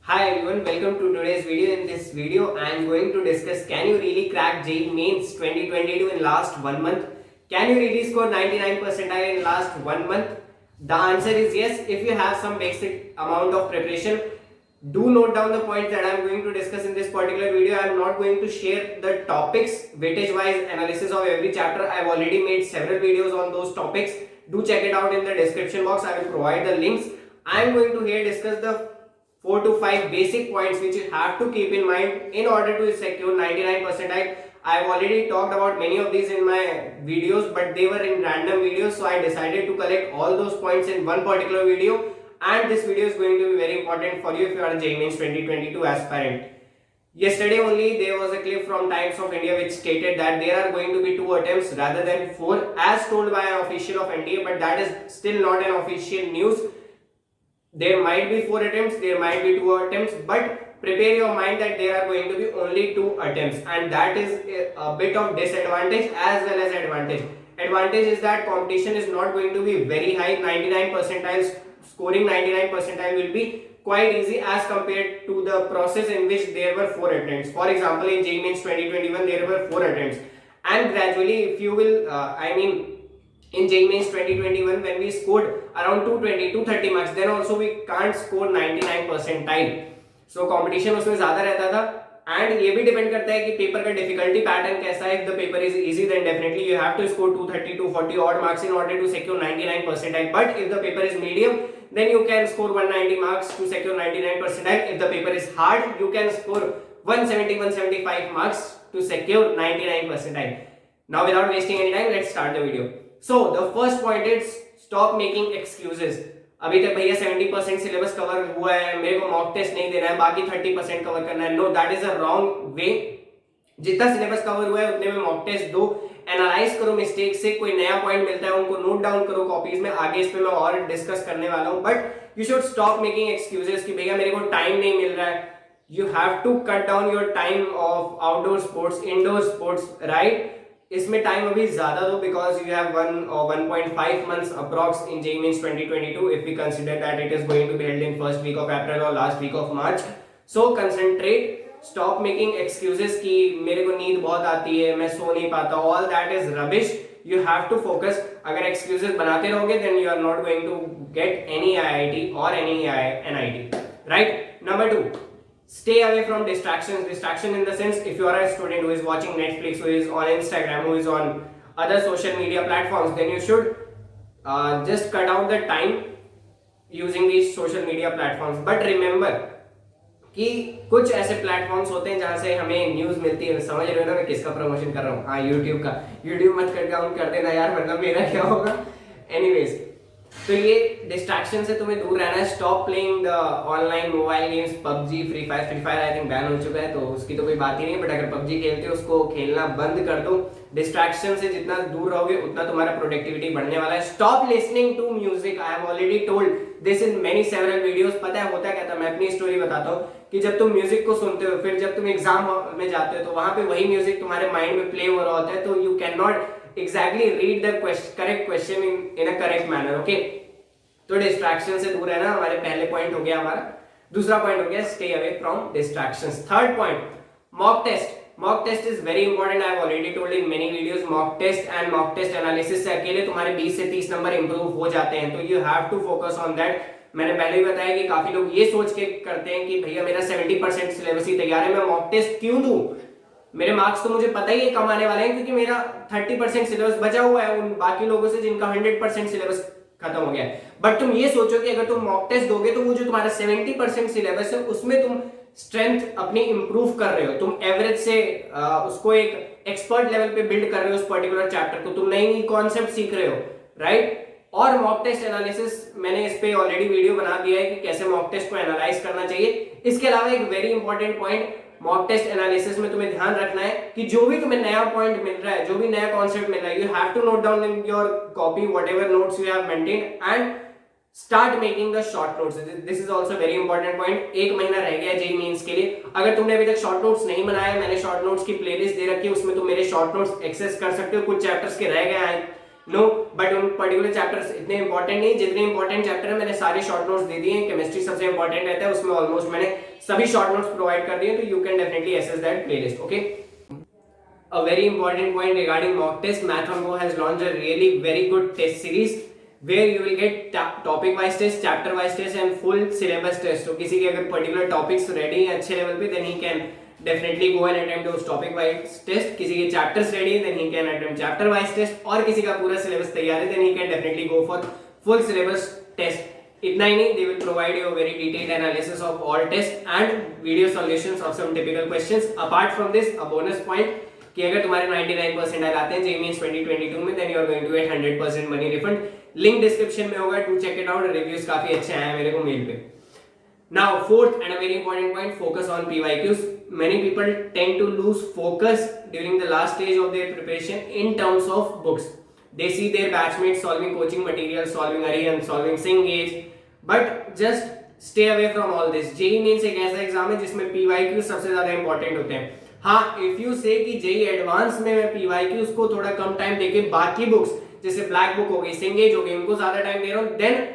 Hi everyone, welcome to today's video. In this video, I am going to discuss can you really crack JEE Mains 2022 in last 1 month? Can you really score 99 percentile in last 1 month? The answer is yes. If you have some basic amount of preparation, do note down the points that I am going to discuss in this particular video. I am not going to share the topics, weightage wise analysis of every chapter. I have already made several videos on those topics. Do check it out in the description box. I will provide the links. I am going to here discuss the 4 to 5 basic points which you have to keep in mind in order to secure 99 percentile. I have already talked about many of these in my videos, but they were in random videos, so I decided to collect all those points in one particular video, and this video is going to be very important for you if you are a JEE Mains 2022 aspirant. Yesterday only there was a clip from Times of India which stated that there are going to be 2 attempts rather than 4 as told by an official of NTA, but that is still not an official news. There might be 4 attempts, there might be 2 attempts, but prepare your mind that there are going to be only 2 attempts, and that is a bit of disadvantage as well as advantage. Advantage is that competition is not going to be very high. 99 percentiles, scoring 99 percentile will be quite easy as compared to the process in which there were 4 attempts. For example, in JEE Mains 2021 there were 4 attempts, and gradually if you will in JEE Mains 2021 when we scored around 220 230 marks, then also we can't score 99 percentile. So competition उसमें ज़्यादा रहता था, and ये भी depend करता है कि paper का डिफिकल्टी पैटर्न कैसा है. If the paper is easy, then definitely you have to score 230 240 odd marks in order to secure 99 percentile. But if the paper is medium, then you can score 190 marks to secure 99 percentile. If the paper is hard, you can score 170 175 marks to secure 99 percentile. Now without wasting any time, let's start the video. So the first point is stop making excuses. अभी तक भैया 70% syllabus cover हुआ है, मेरे को mock test नहीं देना है, बाकी 30% कवर करना है. No, that is a wrong way. जितना सिलेबस कवर हुआ है उतने में मॉक टेस्ट दो, एनालाइज करो मिस्टेक से, कोई नया पॉइंट मिलता है उनको नोट डाउन करो कॉपीज में. आगे इस पे मैं और डिस्कस करने वाला हूं, but you should stop making excuses कि भैया मेरे को टाइम नहीं मिल रहा है. You have to cut down your time of outdoor sports, indoor sports, right. इसमें टाइम अभी ज्यादा दो because you have 1 or 1.5 months approx in JEE Mains 2022 if we consider that it is going to be held in first week of April or last week of March. So concentrate, stop making excuses कि मेरे को नींद बहुत आती है, मैं सो नहीं पाता. All that is rubbish. You have to focus. अगर excuses बनाते रहोगे then you are not going to get any IIT or any NIT. Right? Number 2. Stay away from distractions. Distraction in the sense, if you are a student who is watching Netflix, who is on Instagram, who is on other social media platforms, then you should just cut out the time using these social media platforms. But remember कि कुछ ऐसे platforms होते हैं जहां से हमें news मिलती है. समझ रहे हो ना मैं किसका प्रमोशन कर रहा हूँ? हाँ, यूट्यूब का. यूट्यूब मत कर काउंट कर देना यार, वरना मेरा क्या होगा. एनीवेज, तो ये डिस्ट्रैक्शन से तुम्हें दूर रहना है. Stop playing the online mobile games, PUBG, free fire I think ban हो चुका है तो उसकी तो कोई बात ही नहीं, बट अगर पबजी खेलते हो उसको खेलना बंद कर दो. डिस्ट्रैक्शन से जितना दूर रहोगे उतना तुम्हारा प्रोडक्टिविटी बढ़ने वाला है. Stop listening to music. I have already told this in many several videos. पता है होता क्या था, मैं अपनी स्टोरी बताता हूँ कि जब तुम म्यूजिक को सुनते हो, फिर जब तुम एग्जाम में जाते हो तो वहां पे वही म्यूजिक तुम्हारे माइंड में प्ले हो रहा होता है, तो you can not exactly read the correct question in a correct manner. Okay, तो डिस्ट्रैक्शन से दूर रहना हमारे पहले पॉइंट हो गया. हमारा दूसरा पॉइंट हो गया stay away from distractions. Third point, mock test. Mock test is very important. I have already told in many videos. Mock test and mock test analysis से अकेले तुम्हारे 20 से 30 नंबर इंप्रूव हो जाते हैं, तो you have to focus on that. मैंने पहले ही बताया कि काफी लोग ये सोच के करते हैं कि भैया मेरा 70% सिलेबस ही तैयार है, मैं मॉक टेस्ट क्यों दूं, मेरे मार्क्स तो मुझे पता ही है कम आने वाले हैं क्योंकि मेरा 30% सिलेबस बचा हुआ है उन बाकी लोगों से जिनका 100% सिलेबस खत्म हो गया है. बट तुम ये सोचो कि अगर तुम मॉक टेस्ट दोगे तो वो जो तुम्हारा 70% सिलेबस है उसमें तुम स्ट्रेंथ अपनी इंप्रूव कर रहे हो, तुम एवरेज से उसको एक एक्सपर्ट लेवल पे बिल्ड कर रहे हो उस पर्टिकुलर चैप्टर को, तुम नई नई कॉन्सेप्ट सीख रहे हो, राइट. और मॉक टेस्ट एनालिसिस मैंने इस पे ऑलरेडी वीडियो बना दिया है कि कैसे मॉक टेस्ट को एनालाइज करना चाहिए. इसके अलावा एक very important point mock test analysis में तुम्हें ध्यान रखना है कि जो भी तुम्हें नया पॉइंट मिल रहा है, जो भी नया कॉन्सेप्ट मिल रहा है, you have to note down in your copy whatever notes you have maintained and start making the short notes. This is also very important point. 1 महीना रह गया JEE मेंस के लिए. अगर तुमने अभी तक शॉर्ट नोट्स नहीं बनाया, मैंने शॉर्ट नोट्स की प्लेलिस्ट दे रखी है, उसमें तुम मेरे शॉर्ट नोट्स एक्सेस कर सकते हो. कुछ चैप्टर्स के रह गए हैं, नो, बट उन पर्टिकुलर चैप्टर्स इतने इंपॉर्टेंट नहीं, जितने इंपॉर्टेंट चैप्टर है मैंने सारे शॉर्ट नोट्स दे दिए हैं। केमिस्ट्री सबसे इंपॉर्टेंट रहता है, उसमें ऑलमोस्ट मैंने सभी शॉर्ट नोट्स प्रोवाइड कर दिए, तो you can definitely access that playlist, okay. A very important point regarding mock test, Math on Go has launched a really very good test series where you will get topic wise test, chapter wise test and full syllabus test. तो किसी के अगर particular topics ready हैं अच्छे level पे, then he can definitely go and attempt those topic wise test. किसी के chapters ready हैं, then he can attempt chapter wise test. और किसी का पूरा syllabus तैयार है, then he can definitely go for full syllabus test. इतना ही नहीं, they will provide you a very detailed analysis of all tests and video solutions of some typical questions. Apart from this, a bonus point कि अगर तुम्हारे 99 percentile आते हैं JEE Mains 2022 में, then you are going to get 100% money refund. Link description में होगा, to check it out. Reviews काफी अच्छे आए हैं मेरे को मेल पे। Now fourth and a very important point, focus on PYQs. Many people tend to lose focus during the last stage of their preparation in terms of books. They see their batchmates solving coaching material, solving Arihant, solving Cengage, but just stay away from all this. JEE Mains एक ऐसा exam है जिसमें PYQs सबसे ज्यादा important होते हैं। हाँ, if you से कि जेईई एडवांस में मैं पीवाईक्यूज को थोड़ा कम टाइम देके बाकी बुक्स जैसे ब्लैक बुक हो गई, सिंगेज हो गई, उनको ज्यादा टाइम दे रहा हूं, देन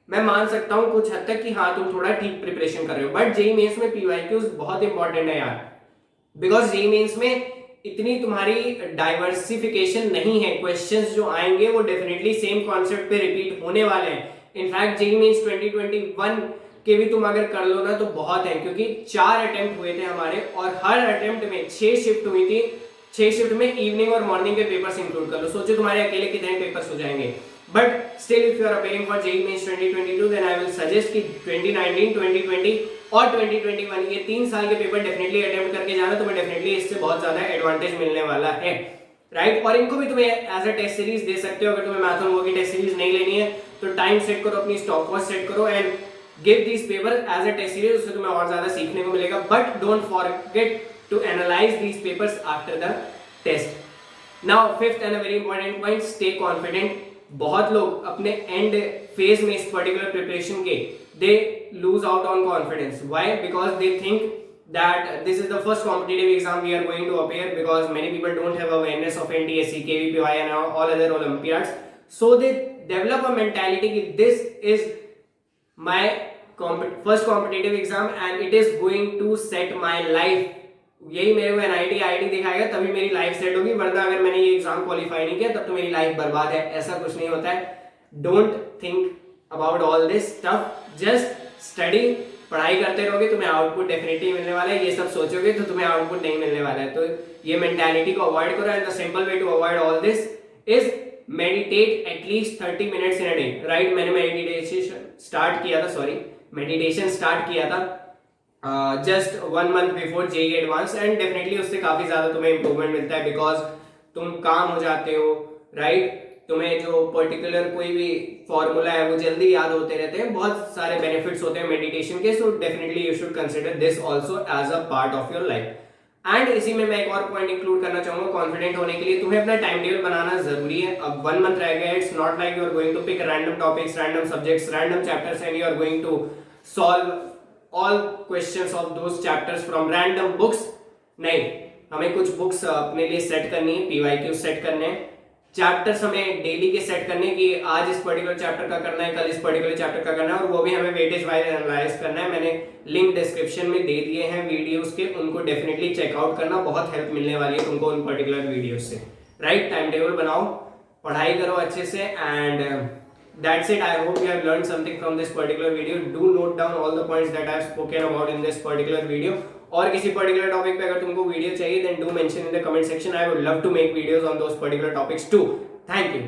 मैं मान सकता हूं कुछ हद तक कि हाँ तुम थोड़ा ठीक प्रिपरेशन कर रहे हो। बट जेईई मेंस में पीवाईक्यूज बहुत इंपॉर्टेंट है यार, बिकॉज जेईई मेंस में इतनी तुम्हारी डाइवर्सिफिकेशन नहीं है। क्वेश्चंस जो आएंगे वो डेफिनेटली सेम कॉन्सेप्ट पे रिपीट होने वाले हैं। इनफैक्ट जेईई मेंस 2021 के भी तुम अगर कर लो ना तो बहुत है, क्योंकि 4 अटेम्प्ट हुए थे हमारे और हर अटेम्प्ट में 6 शिफ्ट हुई थी। 6 शिफ्ट में इवनिंग और मॉर्निंग के पेपर्स इंक्लूड कर लो, सोचो तुम्हारे अकेले कितने पेपर्स हो जाएंगे। But still if you are appearing for JEE Mains 2022 then I will suggest कि 2019, 2020 और 2021 ये 3 साल के पेपर डेफिनेटली अटेम्प्ट करके जाना, तुम्हें डेफिनेटली इससे बहुत ज्यादा एडवांटेज मिलने वाला है, राइट। और इनको भी तुम्हें एज अ टेस्ट सीरीज दे सकते हो। अगर तुम्हें मैथ ऑन गो की टेस्ट सीरीज नहीं लेनी है तो टाइम सेट करो, अपनी स्टॉप वॉच सेट करो and give this paper as a test series, उससे तुम्हें और ज्यादा सीखने को मिलेगा। But don't forget to analyse these papers after the test. Now fifth and a very important point, stay confident. बहुत लोग अपने एंड फेज में इस पर्टिकुलर प्रिपरेशन के they lose out on confidence. Why? Because they think that this is the first competitive exam we are going to appear, because many people don't have awareness of NTSC, KVPY and all other Olympiads, so they develop a mentality that this is my first competitive exam and it is going to set my life. यही मेरे को NIT IIT दिखाएगा तभी मेरी life set होगी, वरना अगर मैंने ये एग्जाम क्वालिफाई नहीं किया तब तो मेरी लाइफ बर्बाद है। ऐसा कुछ नहीं होता है। Don't think about all this stuff, just study. पढ़ाई करते रहोगे तुम्हें आउटपुट डेफिनेटली मिलने वाला है। ये सब सोचोगे तो तुम्हें आउटपुट नहीं मिलने वाला है। तो ये मेंटालिटी को अवॉइड करो and the simple way to avoid all this is meditate at least 30 minutes in a day, right. मैंने मेडिटेशन स्टार्ट किया था just 1 month before JEE Advanced and definitely उससे काफी ज्यादा तुम्हें इंप्रूवमेंट मिलता है, बिकॉज तुम काम हो जाते हो, राइट। तुम्हें जो पर्टिकुलर कोई भी फॉर्मूला है वो जल्दी याद होते रहते हैं। बहुत सारे बेनिफिट्स होते हैं मेडिटेशन के, so definitely you should consider this also as a part of your life. And इसी में मैं एक और पॉइंट इंक्लूड करना चाहूंगा, कॉन्फिडेंट होने के लिए तुम्हें अपना टाइम टेबल बनाना जरूरी है। अब 1 मंथ रह गया, it's not like you are going to pick random topics, random subjects, random chapters and you are going to solve all questions of those chapters from random books. नहीं, हमें कुछ books अपने लिए सेट करनी है, PYQ set करने हैं, chapters हमें डेली के सेट करने की आज इस पर्टिकुलर चैप्टर का करना है, कल इस पर्टिकुलर चैप्टर का करना है, और वो भी हमें वेटेज वाइज एनालाइज करना है। मैंने लिंक डिस्क्रिप्शन में दे दिए हैं वीडियोस के, उनको डेफिनेटली चेकआउट करना, बहुत हेल्प मिलने वाली है तुमको उन पर्टिकुलर वीडियोस से, राइट। टाइम टेबल बनाओ, पढ़ाई करो अच्छे से and that's it. I hope you have learned something from this particular video. Do note down all the points that I have spoken about in this particular video. और किसी particular topic पे अगर तुमको वीडियो चाहिए then do mention in the comment section. I would love to make videos on those particular topics too. Thank you.